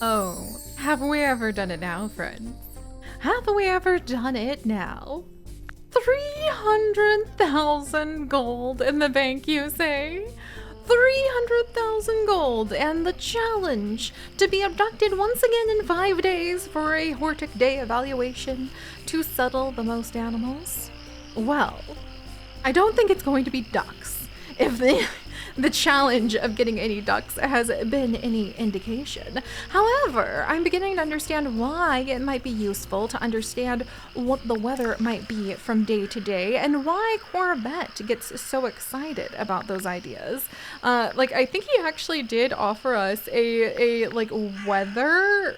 Oh, have we ever done it now, friends? Have we ever done it now? 300,000 gold in the bank, you say? 300,000 gold and the challenge to be abducted once again in 5 days for a Hortic Day evaluation to settle the most animals? Well, I don't think it's going to be ducks. If the challenge of getting any ducks has been any indication. However, I'm beginning to understand why it might be useful to understand what the weather might be from day to day and why Corbett gets so excited about those ideas. I think he actually did offer us a weather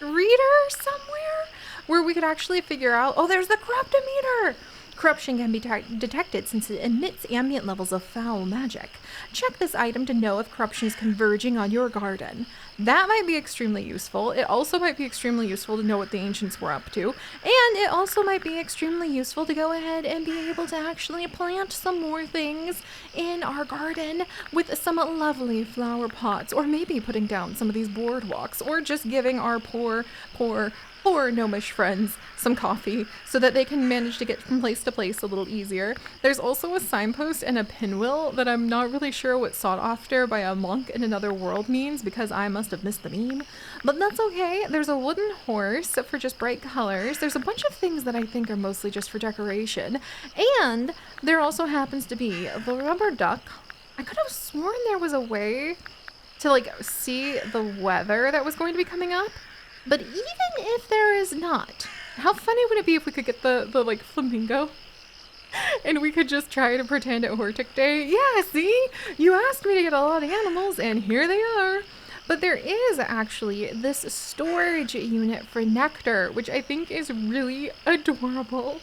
reader somewhere where we could actually figure out, oh, there's the corruptometer! Corruption can be detected since it emits ambient levels of foul magic. Check this item to know if corruption is converging on your garden. That might be extremely useful. It also might be extremely useful to know what the ancients were up to. And it also might be extremely useful to go ahead and be able to actually plant some more things in our garden with some lovely flower pots, or maybe putting down some of these boardwalks, or just giving our poor gnomish friends some coffee so that they can manage to get from place to place a little easier. There's also a signpost and a pinwheel that I'm not really sure what sought after by a monk in another world means, because I must have missed the meme. But that's okay. There's a wooden horse for just bright colors. There's a bunch of things that I think are mostly just for decoration. And there also happens to be the rubber duck. I could have sworn there was a way to see the weather that was going to be coming up. But even if there is not, how funny would it be if we could get the flamingo? And we could just try to pretend at Hortic Day. Yeah, see? You asked me to get a lot of animals, and here they are. But there is actually this storage unit for nectar, which I think is really adorable.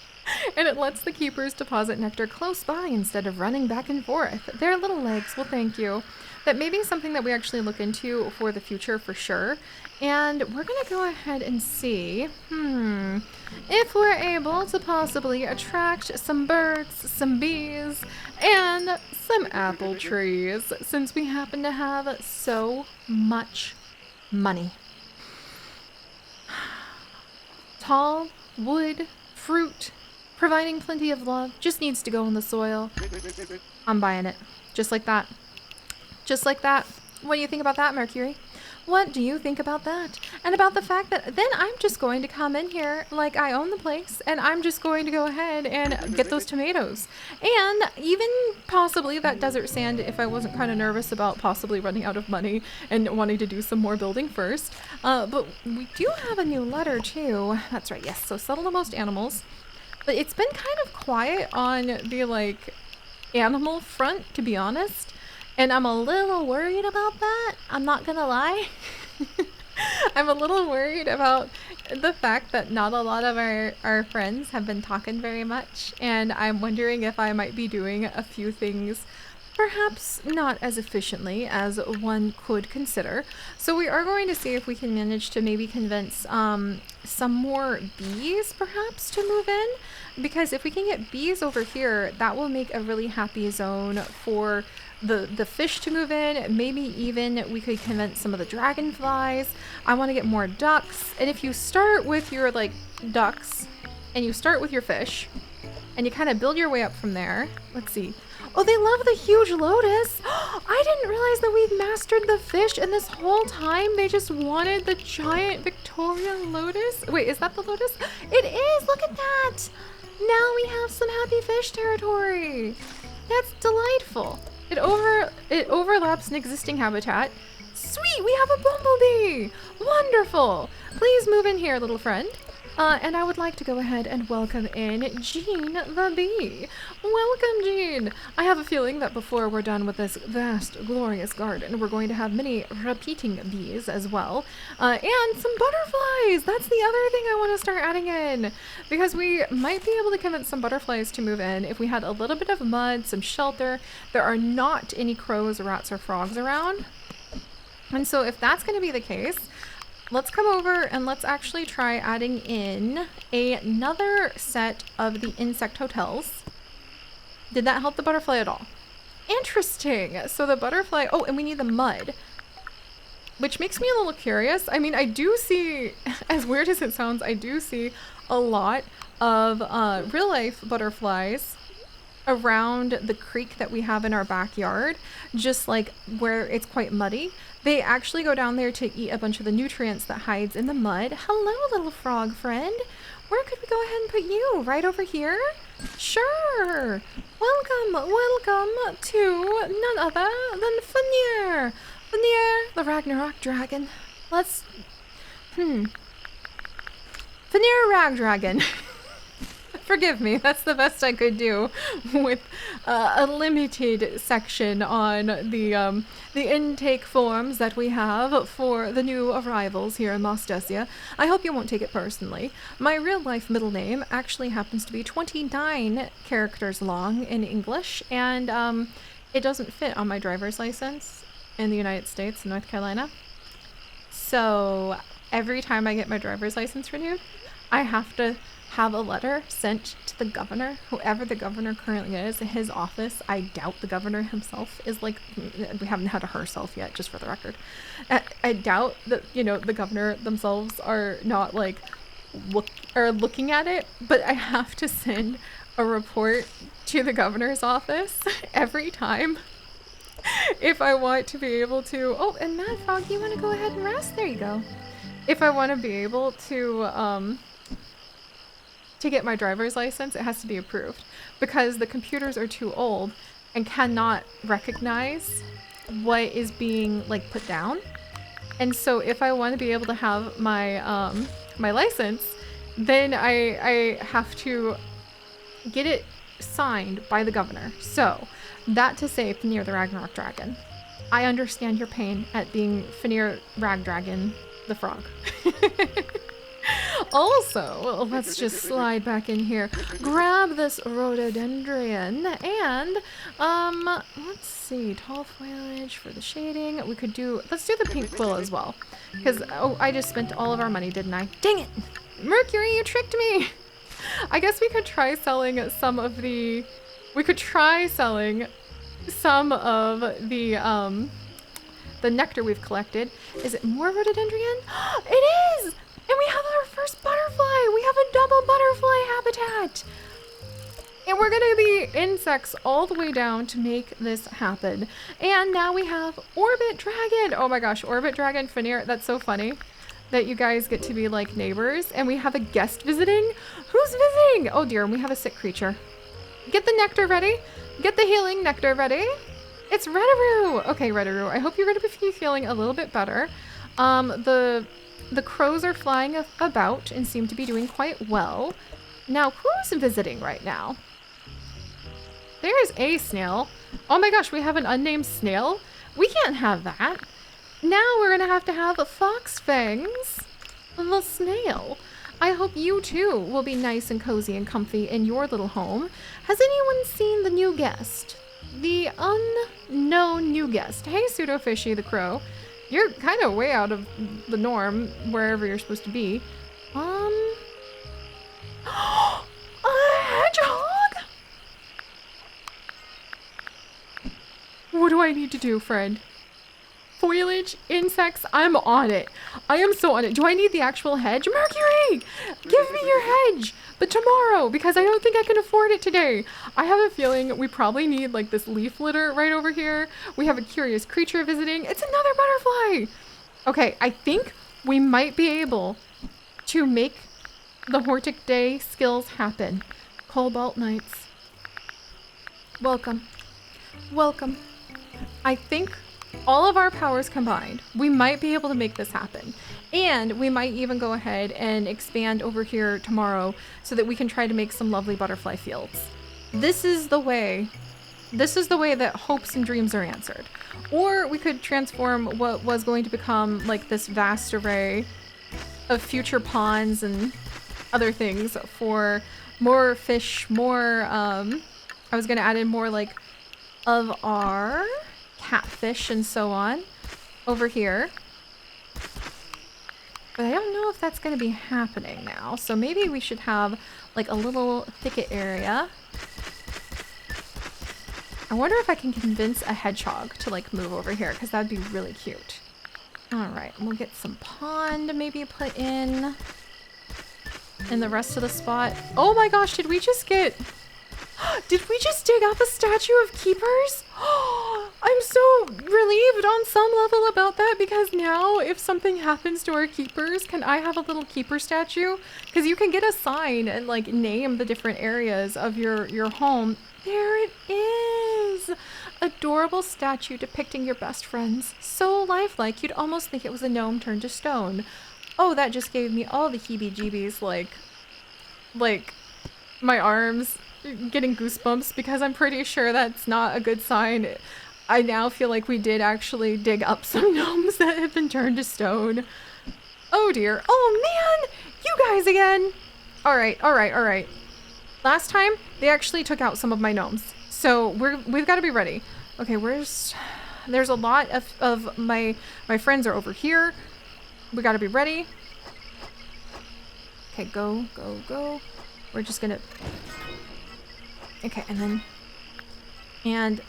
And it lets the keepers deposit nectar close by instead of running back and forth. Their little legs, well, thank you. That may be something that we actually look into for the future for sure. And we're gonna go ahead and see, if we're able to possibly attract some birds, some bees, and some apple trees, since we happen to have so much money. Tall, wood, fruit, providing plenty of love, just needs to go in the soil. I'm buying it. Just like that. Just like that. What do you think about that, Mercury? What do you think about that? And about the fact that then I'm just going to come in here like I own the place, and I'm just going to go ahead and get those tomatoes. And even possibly that desert sand if I wasn't kind of nervous about possibly running out of money and wanting to do some more building first. But we do have a new letter too. That's right, yes. So settle the most animals. But it's been kind of quiet on the animal front, to be honest. And I'm a little worried about that. I'm not gonna lie. I'm a little worried about the fact that not a lot of our friends have been talking very much. And I'm wondering if I might be doing a few things perhaps not as efficiently as one could consider. So we are going to see if we can manage to maybe convince some more bees perhaps to move in. Because if we can get bees over here, that will make a really happy zone for the fish to move in. Maybe even we could convince some of the dragonflies. I want to get more ducks. And if you start with your ducks and you start with your fish and you kind of build your way up from there. Let's see. Oh, they love the huge lotus. I didn't realize that we'd mastered the fish, and this whole time they just wanted the giant Victoria lotus. Wait, is that the lotus? It is. Look at that. Now we have some happy fish territory. That's delightful. It overlaps an existing habitat. Sweet, we have a bumblebee. Wonderful. Please move in here, little friend. And I would like to go ahead and welcome in Jean the bee. Welcome, Jean. I have a feeling that before we're done with this vast, glorious garden, we're going to have many repeating bees as well. And some butterflies. That's the other thing I want to start adding in. Because we might be able to convince some butterflies to move in if we had a little bit of mud, some shelter. There are not any crows, rats, or frogs around. And so if that's going to be the case, let's come over and let's actually try adding in another set of the insect hotels. Did that help the butterfly at all? Interesting. So the butterfly, oh, and we need the mud. which makes me a little curious. I mean, I do see, as weird as it sounds, I do see a lot of real life butterflies around the creek that we have in our backyard, just like where it's quite muddy. They actually go down there to eat a bunch of the nutrients that hides in the mud. Hello, little frog friend. Where could we go ahead and put you? Right over here? Sure. Welcome to none other than Fenrir. Fenrir, the Ragnarok dragon. Let's... Fenrir Ragdragon. Forgive me, that's the best I could do with a limited section on the intake forms that we have for the new arrivals here in Mostesia. I hope you won't take it personally. My real life middle name actually happens to be 29 characters long in English, and it doesn't fit on my driver's license in the United States, North Carolina. So every time I get my driver's license renewed, I have to have a letter sent to the governor, whoever the governor currently is, his office. I doubt the governor himself is like, we haven't had a herself yet, just for the record. I doubt that, you know, the governor themselves are not like looking at it, but I have to send a report to the governor's office every time if I want to be able to, oh, and Mad Frog, you want to go ahead and rest? There you go. If I want to be able to get my driver's license, it has to be approved because the computers are too old and cannot recognize what is being like put down. And so if I want to be able to have my my license, then I have to get it signed by the governor. So that to say, Fenrir the Ragnarok dragon, I understand your pain at being Fenrir Ragdragon the frog. Also, let's just slide back in here, grab this rhododendron, and let's see, tall foliage for the shading. We could do, let's do the pink quill as well, because oh, I just spent all of our money, didn't I? Dang it, Mercury, you tricked me. I guess we could try selling some of the nectar we've collected. Is it more rhododendron? It is! And we have our first butterfly! We have a double butterfly habitat! And we're gonna be insects all the way down to make this happen. And now we have Orbit Dragon! Oh my gosh, Orbit Dragon, Fenrir, that's so funny that you guys get to be like neighbors. And we have a guest visiting? Who's visiting? Oh dear, and we have a sick creature. Get the nectar ready. Get the healing nectar ready. It's Redaroo! Okay, Redaroo, I hope you're gonna be feeling a little bit better. The crows are flying about and seem to be doing quite well. Now, who's visiting right now? There's a snail. Oh my gosh, we have an unnamed snail? We can't have that. Now we're gonna have to have a Fox Fangs, the snail. I hope you too will be nice and cozy and comfy in your little home. Has anyone seen the new guest? The unknown new guest. Hey, Pseudofishy the crow. You're kind of way out of the norm, wherever you're supposed to be. A hedgehog? What do I need to do, friend? Foliage, insects, I'm on it. I am so on it. Do I need the actual hedge? Mercury! Give me your hedge! But tomorrow, because I don't think I can afford it today. I have a feeling we probably need like this leaf litter right over here. We have a curious creature visiting. It's another butterfly! Okay, I think we might be able to make the Hortic Day skills happen. Cobalt Knights. Welcome. Welcome. I think all of our powers combined, we might be able to make this happen. And we might even go ahead and expand over here tomorrow so that we can try to make some lovely butterfly fields. This is the way that hopes and dreams are answered. Or we could transform what was going to become like this vast array of future ponds and other things for more fish, more, I was gonna add in more like of our catfish and so on over here. But I don't know if that's going to be happening now. So maybe we should have like a little thicket area. I wonder if I can convince a hedgehog to like move over here because that'd be really cute. All right, we'll get some pond maybe put in the rest of the spot. Oh my gosh, did we just get... Did we just dig up a statue of keepers? I'm so relieved on some level about that, because now if something happens to our keepers, can I have a little keeper statue? Because you can get a sign and like name the different areas of your home. There it is! Adorable statue depicting your best friends. So lifelike, you'd almost think it was a gnome turned to stone. Oh, that just gave me all the heebie-jeebies, like my arms getting goosebumps, because I'm pretty sure that's not a good sign. I now feel like we did actually dig up some gnomes that had been turned to stone. Oh dear. Oh man! You guys again! Alright, alright, alright. Last time, they actually took out some of my gnomes. So we've got to be ready. Okay, there's a lot of my friends are over here. We got to be ready. Okay, go, go, go. We're just gonna... Okay, and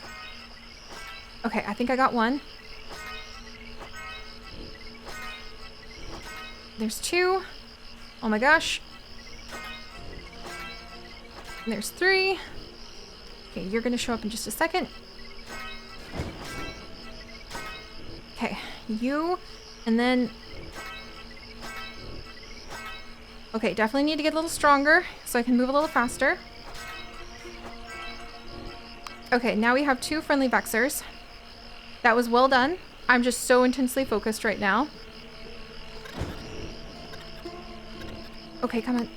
okay, I think I got one. There's two. Oh my gosh. And there's three. Okay, you're gonna show up in just a second. Okay, you, and then... Okay, definitely need to get a little stronger so I can move a little faster. Okay, now we have 2 friendly Vexers. That was well done. I'm just so intensely focused right now. Okay, come on.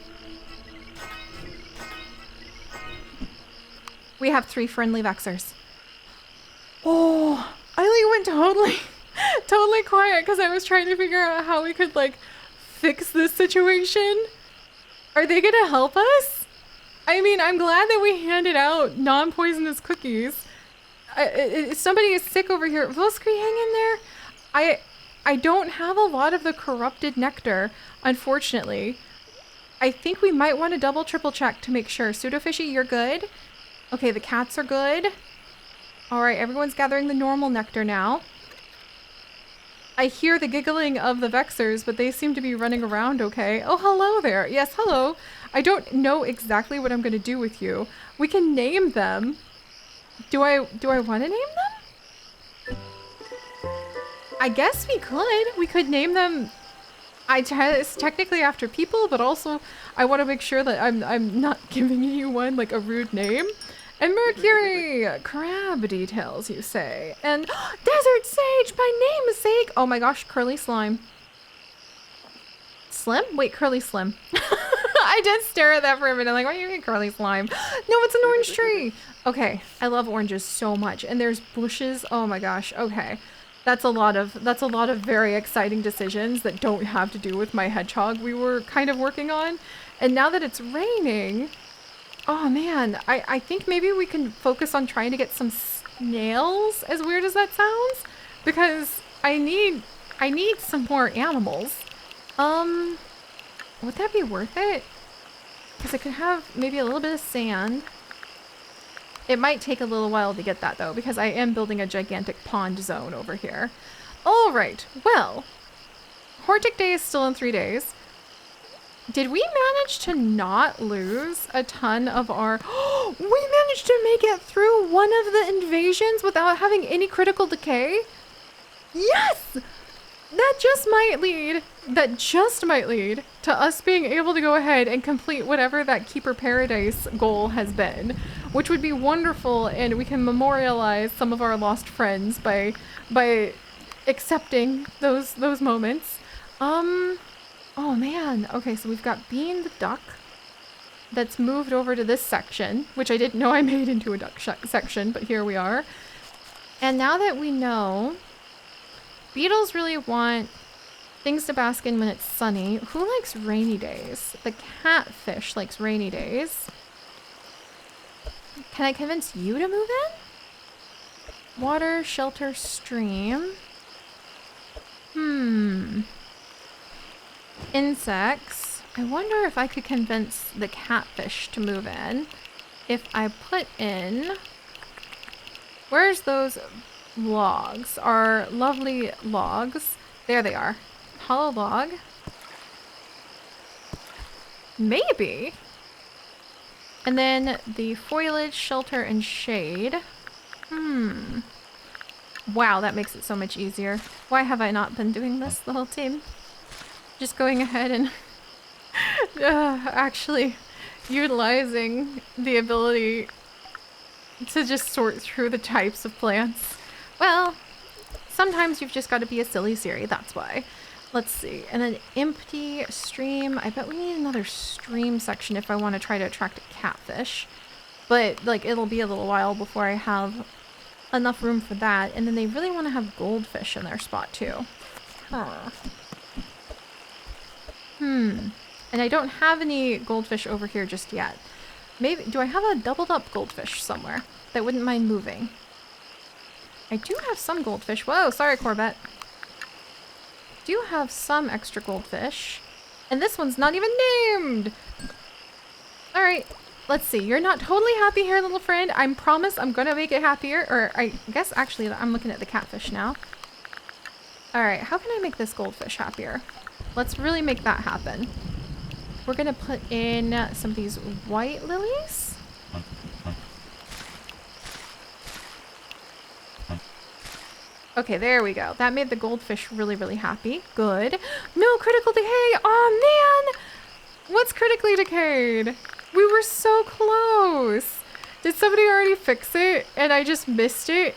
We have 3 friendly Vexers. Oh, I went totally quiet because I was trying to figure out how we could like fix this situation. Are they gonna help us? I mean, I'm glad that we handed out non-poisonous cookies. Somebody is sick over here. Voskri, hang in there. I don't have a lot of the corrupted nectar, unfortunately. I think we might want to double, triple check to make sure. Pseudofishy, you're good. Okay, the cats are good. All right, everyone's gathering the normal nectar now. I hear the giggling of the Vexers, but they seem to be running around okay. Oh, hello there. Yes, hello. I don't know exactly what I'm going to do with you. We can name them. Do I want to name them? I guess we could. We could name them... It's technically after people, but also I want to make sure that I'm not giving you one like a rude name. And Mercury, crab details, you say. And Desert Sage, by namesake. Oh my gosh, Curly Slime. Slim? Wait, Curly Slim. I did stare at that for a minute, like, what do you mean Curly Slime? No, it's an orange tree. Okay, I love oranges so much. And there's bushes. Oh my gosh. Okay. That's a lot of very exciting decisions that don't have to do with my hedgehog we were kind of working on. And now that it's raining, oh man, I think maybe we can focus on trying to get some snails, as weird as that sounds, because I need some more animals. Would that be worth it? Because I could have maybe a little bit of sand. It might take a little while to get that though, because I am building a gigantic pond zone over here. All right, well, Hortic Day is still in 3 days. Did we manage to not lose a ton of our... We managed to make it through one of the invasions without having any critical decay? Yes! That just might lead to us being able to go ahead and complete whatever that Keeper Paradise goal has been, which would be wonderful, and we can memorialize some of our lost friends by accepting those moments. Oh man. Okay, so we've got Bean the duck that's moved over to this section, which I didn't know I made into a duck section, but here we are. And now that we know, beetles really want things to bask in when it's sunny. Who likes rainy days? The catfish likes rainy days. Can I convince you to move in? Water, shelter, stream. Insects. I wonder if I could convince the catfish to move in. If I put in... Where's those logs? Our lovely logs. There they are. Hollow log. Maybe. And then the foliage, shelter, and shade. Wow, that makes it so much easier. Why have I not been doing this the whole time? Just going ahead and actually utilizing the ability to just sort through the types of plants. Well, sometimes you've just got to be a silly Seri, that's why. Let's see, and an empty stream. I bet we need another stream section if I want to try to attract a catfish. But, like, it'll be a little while before I have enough room for that. And then they really want to have goldfish in their spot, too. Huh. And I don't have any goldfish over here just yet. Maybe, do I have a doubled up goldfish somewhere that wouldn't mind moving? I do have some goldfish. Whoa, sorry, Corbett. Do have some extra goldfish. And this one's not even named! Alright, let's see. You're not totally happy here, little friend. I promise I'm gonna make it happier. Or I guess actually I'm looking at the catfish now. Alright, how can I make this goldfish happier? Let's really make that happen. We're gonna put in some of these white lilies. Okay, there we go. That made the goldfish really, really happy. Good. No critical decay! Oh man! What's critically decayed? We were so close! Did somebody already fix it and I just missed it?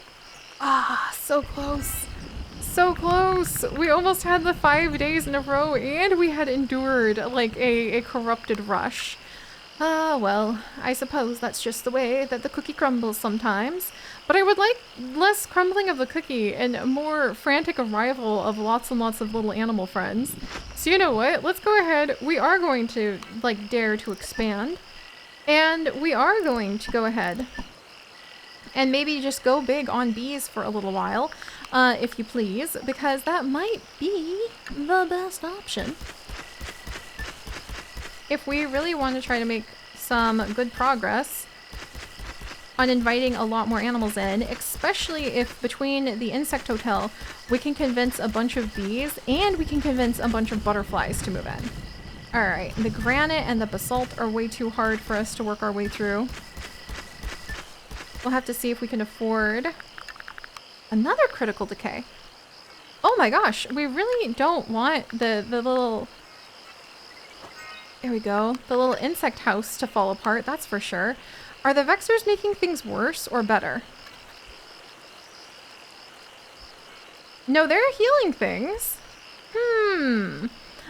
Ah, so close. So close. We almost had the 5 days in a row and we had endured like a corrupted rush. Ah, well, I suppose that's just the way that the cookie crumbles sometimes. But I would like less crumbling of the cookie and more frantic arrival of lots and lots of little animal friends. So you know what? Let's go ahead. We are going to, like, dare to expand. And we are going to go ahead and maybe just go big on bees for a little while, if you please, because that might be the best option. If we really want to try to make some good progress on inviting a lot more animals in, especially if between the insect hotel we can convince a bunch of bees and we can convince a bunch of butterflies to move in. Alright, the granite and the basalt are way too hard for us to work our way through. We'll have to see if we can afford another critical decay. Oh my gosh, we really don't want the little... There we go. The little insect house to fall apart, that's for sure. Are the vexers making things worse or better? No, they're healing things.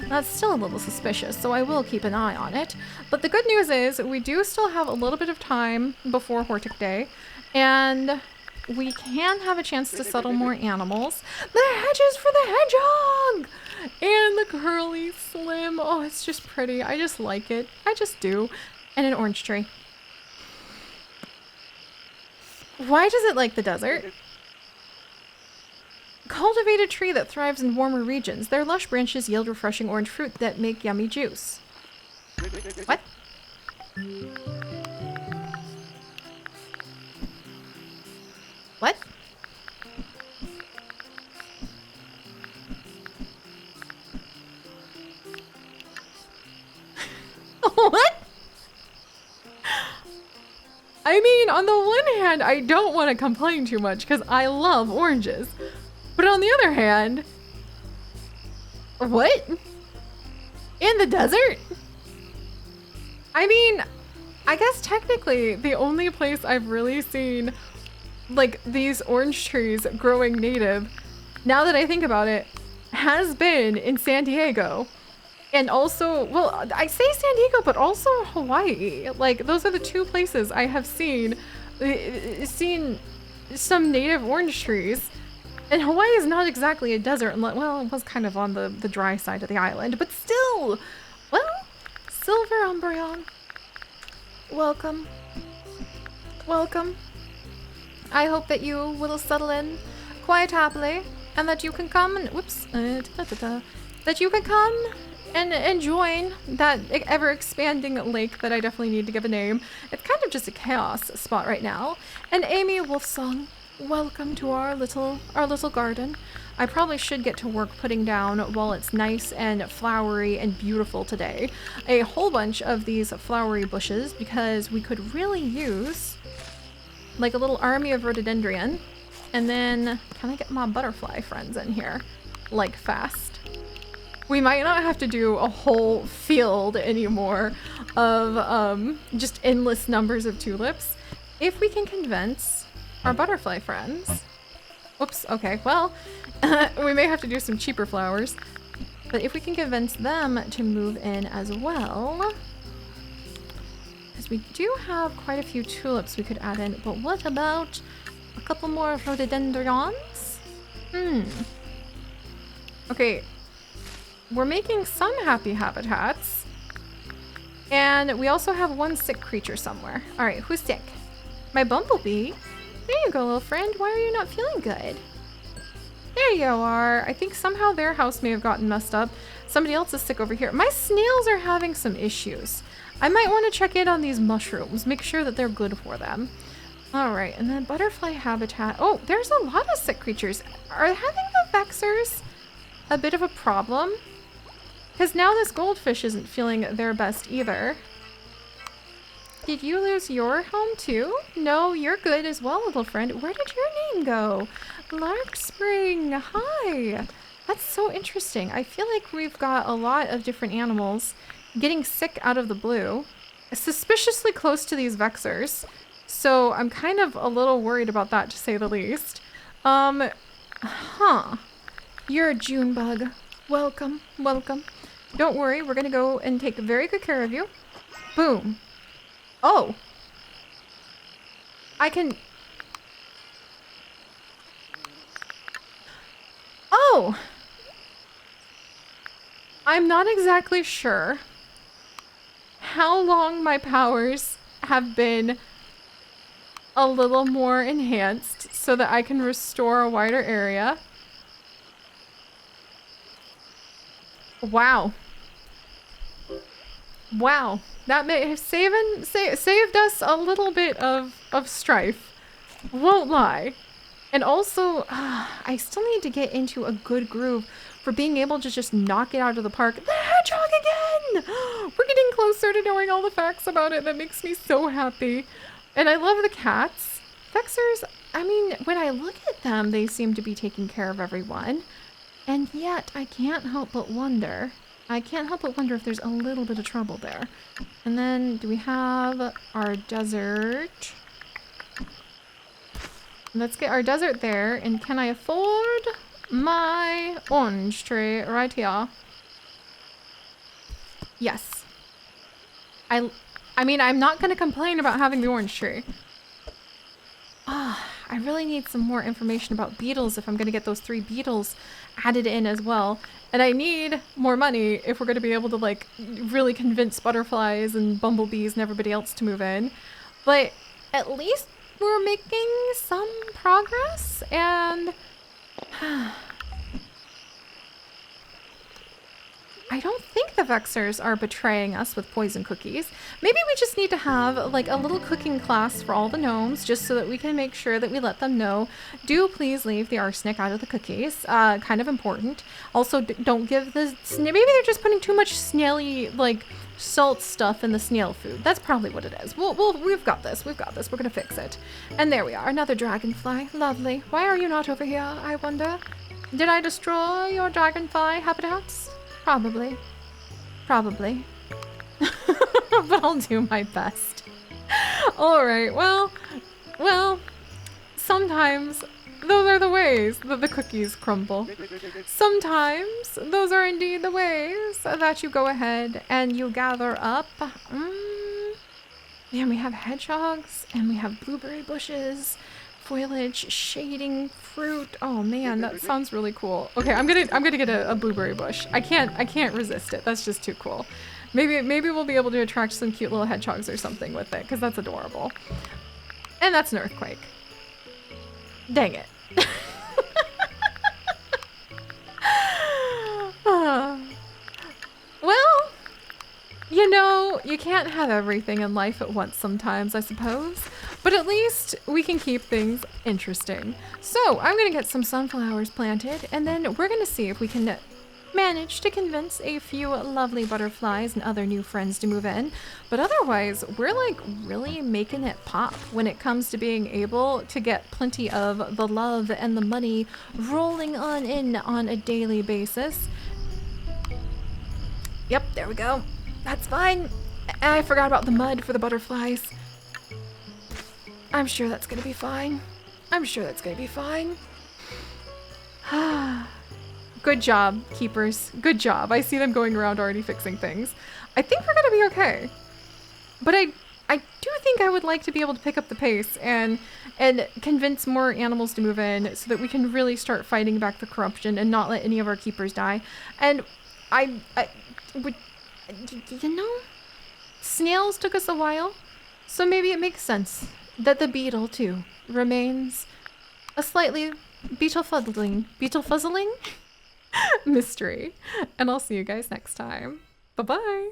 That's still a little suspicious, so I will keep an eye on it. But the good news is we do still have a little bit of time before Hortic Day, and we can have a chance to settle more animals. The hedges for the hedgehog! And the curly slim. Oh, it's just pretty. I just like it. I just do. And an orange tree. Why does it like the desert? Cultivate a tree that thrives in warmer regions. Their lush branches yield refreshing orange fruit that make yummy juice. What? What? What? I mean, on the one hand, I don't want to complain too much because I love oranges. But on the other hand, what? In the desert? I mean, I guess technically the only place I've really seen like these orange trees growing native, now that I think about it, has been in San Diego. And also, well, I say San Diego, but also Hawaii. Like, those are the two places I have seen some native orange trees. And Hawaii is not exactly a desert. Well, it was kind of on the dry side of the island, but still. Well, Silver Umbreon. Welcome. Welcome. I hope that you will settle in quite happily and that you can come and, whoops, that you can come and join that ever-expanding lake that I definitely need to give a name. It's kind of just a chaos spot right now. And Amy Wolfsong, welcome to our little garden. I probably should get to work putting down, while it's nice and flowery and beautiful today, a whole bunch of these flowery bushes, because we could really use like a little army of rhododendron. And then, can I get my butterfly friends in here? Like fast. We might not have to do a whole field anymore of just endless numbers of tulips if we can convince our butterfly friends. Oops, okay, well, we may have to do some cheaper flowers, but if we can convince them to move in as well, because we do have quite a few tulips we could add in, but what about a couple more rhododendrons? Okay, we're making some happy habitats, and we also have one sick creature somewhere. All right, who's sick? My bumblebee? There you go, little friend. Why are you not feeling good? There you are. I think somehow their house may have gotten messed up. Somebody else is sick over here. My snails are having some issues. I might want to check in on these mushrooms, make sure that they're good for them. All right, and then butterfly habitat. Oh, there's a lot of sick creatures. Are having the vexers a bit of a problem? Because now this goldfish isn't feeling their best either. Did you lose your home too? No, you're good as well, little friend. Where did your name go? Larkspring, hi. That's so interesting. I feel like we've got a lot of different animals getting sick out of the blue, suspiciously close to these vexers. So I'm kind of a little worried about that, to say the least. You're a June bug. Welcome, welcome. Don't worry, we're gonna go and take very good care of you. Boom. Oh. I can... Oh! I'm not exactly sure how long my powers have been a little more enhanced so that I can restore a wider area. Wow. Wow. That may have saved us a little bit of strife. Won't lie. And also, I still need to get into a good groove for being able to just knock it out of the park. The hedgehog again! We're getting closer to knowing all the facts about it. That makes me so happy. And I love the cats. Vexers, I mean, when I look at them, they seem to be taking care of everyone. And yet, I can't help but wonder. If there's a little bit of trouble there. And then, do we have our desert? Let's get our desert there. And can I afford my orange tree right here? Yes. I mean, I'm not going to complain about having the orange tree. I really need some more information about beetles if I'm going to get those 3 beetles added in as well. And I need more money if we're going to be able to, like, really convince butterflies and bumblebees and everybody else to move in. But at least we're making some progress, and I don't think the Vexers are betraying us with poison cookies. Maybe we just need to have like a little cooking class for all the gnomes, just so that we can make sure that we let them know, do please leave the arsenic out of the cookies. Kind of important. Also, don't give the maybe they're just putting too much snaily, like, salt stuff in the snail food. That's probably what it is. We've got this. We're gonna fix it. And there we are. Another dragonfly. Lovely. Why are you not over here, I wonder? Did I destroy your dragonfly habitats? Probably. But I'll do my best. Alright, well, sometimes those are the ways that the cookies crumble. Sometimes those are indeed the ways that you go ahead and you gather up. Man, we have hedgehogs and we have blueberry bushes, foliage, shading, fruit. Oh man, that sounds really cool. Okay, I'm gonna get a blueberry bush. I can't resist it. That's just too cool. Maybe we'll be able to attract some cute little hedgehogs or something with it, because that's adorable. And that's an earthquake. Dang it. Well, you know, you can't have everything in life at once sometimes, I suppose. But at least we can keep things interesting. So I'm gonna get some sunflowers planted, and then we're gonna see if we can manage to convince a few lovely butterflies and other new friends to move in. But otherwise, we're like really making it pop when it comes to being able to get plenty of the love and the money rolling on in on a daily basis. Yep, there we go. That's fine. I forgot about the mud for the butterflies. I'm sure that's gonna be fine. I'm sure that's gonna be fine. Good job, keepers. Good job. I see them going around already fixing things. I think we're gonna be okay. But I do think I would like to be able to pick up the pace and convince more animals to move in so that we can really start fighting back the corruption and not let any of our keepers die. And I would, you know, snails took us a while, so maybe it makes sense that the beetle too remains a slightly beetle-fuzzling mystery. And I'll see you guys next time. Bye-bye.